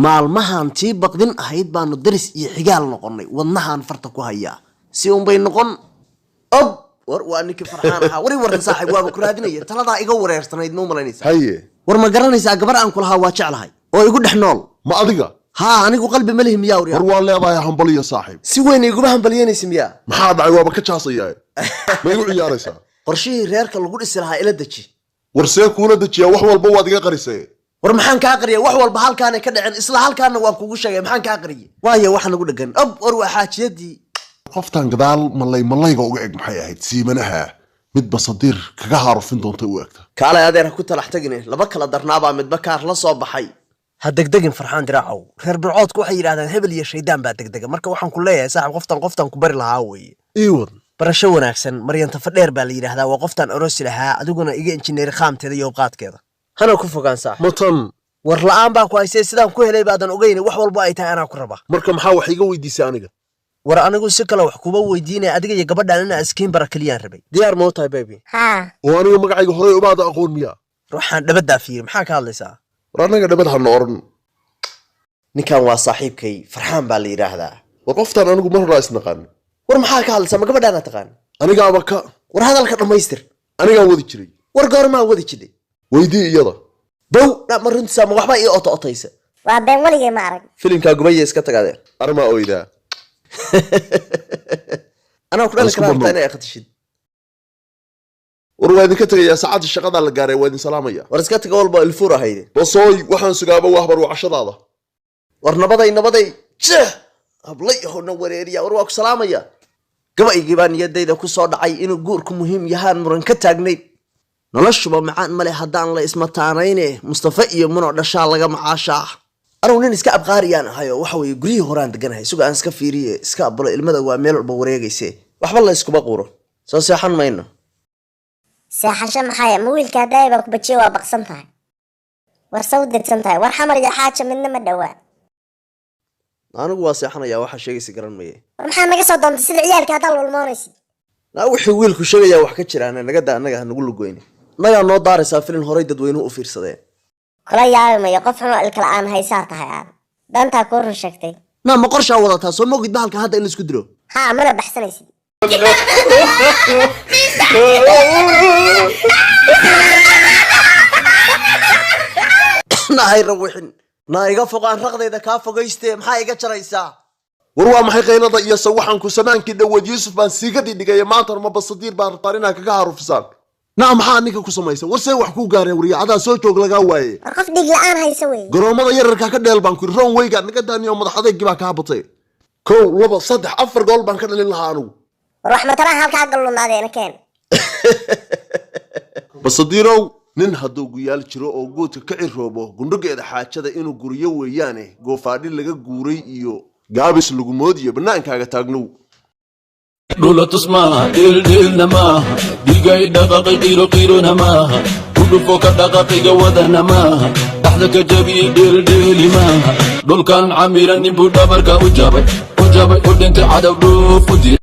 maalmahan tii baqdin ahayd baanu daris iyo xigaal noqonay wadnahan farta ku haya si uun bay noqon ob war waa ninka farxaan aha war saaxiib waa ku raadinaya talada iga wareersanayd noo malaynaysa haye war ma garanaysaa gabar aan kula waa jeclahay oo igu dhex nool ma adiga ها anigu qalbi ma lihim yaa war waa leedahay hambaliyo saaxiib si weyn igu hambaliyeenaysa miya maxaa dhacay waaba ka jaasayay ma igu ciyaaraysaa qorshihii reerka lagu dhisi lahaa ila daji war see kuula dajiya wax walba waad iga qarisay war maxaan ka aqriyaa wax walba halkaan ka dhicin isla halkaan waan kugu sheegay maxaan ka aqriyay waayo waxa nagu dhagan ab war waa xaajiyadii qoftan gadaal malayga uga eg maxay ahayd siimanaha mid basadiir kaga haarufin doonta u egta kaalay adeer ku talax tagine laba kala darnaaba mid bakaar la soo baxay ha degdegin farxaan diraacow reer bilcoodku waxay yiraahdaan hebel iyo shaydaan baa degdega marka waxaan ku leeyahay saaxiib qoftan ku bari lahaa weeye iiwad barasho wanaagsan maryanta fadheer baa la yiraahdaa waa qoftan aroos lahaa adiguna iga injineer qaamteeda iyo qaadkeeda hana ku fogaan saaxiib matan war la'aan baa ku haysay sidaan ku helay baadan ogeyn wax walba ay tahay anaa ku raba marka maxaa wax iga weydiisay aniga war anigu si kale wax kuba weydiinay adiga iyo gabadhan inaa iskiin barakaliyaan rabay diyaar ma tahay baby ha oo aniga magacayga hore u baad aqoon miya ruuxan dhabadaa fiir maxaa ka hadlaysaa war anaga dhabad ha nooran ninkan waa saaxiibkay farxaan baa la yiraahdaa war qoftan anigu mar hore isnaqaan war maxaa ka hadlaysaa ma gabadhan taqaan anigaaba ka war hadalka dhamaystir aniga wadi jiray war goorma wadi jiray weydii iyada bow ma runtiisa ma waxba ii otaysa waa been waligay ma arag filimka gubaya iska tagaadeen arma oyda ana ku dhalin karaa inay aqtishid war waa idinka tagayaa saacada shaqada la gaaray waa idin salaamaya war iska taga walba ilfuur ahayde basooy waxaan sugaaba wahbar wacashadaada war nabaday hablay hoona wareeriya war waa ku salaamaya gabaygii baa niyadayda ku soo dhacay inuu guurku muhiim yahaan muran ka taagnayd noloshuba macaan male haddaan la ismataanayne mustafa iyo muno dhashaa laga macaashaa anigu nin iska abqaariyaan ahayo waxa weeye guryihii horaan deganahay suga aan iska fiiriye iska abalo ilmada waa meel walba wareegayse waxba la iskuba quuro soo seexan mayno seexasho maxay ma wiilka daayba ku bajiyo waa baqsan tahay war saw degsan tahay war xamar iyo xaaja midna ma dhawaa anigu waa seexanaya waxa sheegaysi garan maye war maxaa naga soo doontay sida ciyaalka hadal walmoonaysid na wixii wiilku sheegaya wax ka jiraan naga daa anaga nagu lugoyni naga noo daaraysaa filin horay dadweynuhu u fiirsadeen kula yaabay qof xun ilkala aan haysaa tahay aad danta ku run sheegtay na ma qorsha wadataa soo moogid bahalka hadda in la isku diro ha mana baxsanaysid na hay rawixin na iga foqaan raqdeeda ka fogeystay maxaa iga jaraysaa war waa maxay qaylada iyo sawaxan ku samaankii dhawaad Yuusuf baan siigadii dhigay maanta ma basadiir baan tarina kaga harufisaan na maxaa ninka ku sameeyay war say wax ku gaaray wariicada soo joog laga waaye war qof dhig la'aan haysa way garoomada yararka ka dheel baan ku roon weyga naga daaniyo madaxadeeg baa ka batay kow laba saddex afar gool baan ka dhalin lahaa anigu war wax matara halka galunaadeen keen basadiirow nin hadduu guyaal jiro oo guudka ka ciroobo gundhugeeda xaajada inuu guriyo weeyaane goofaadhi laga guuray iyo gaabis lagu moodiyo banaankaaga taagnow dhula tusmaaha dhildhilna maaha dhigay dhaqaqay qiirona maaha udhufo ka dhaqaqiga wadana maaha dhaxda ka jabiye dhildhili maaha dhulkan camiran inbuu dhabarka u jabay u dhintay cadow dhuuf u diray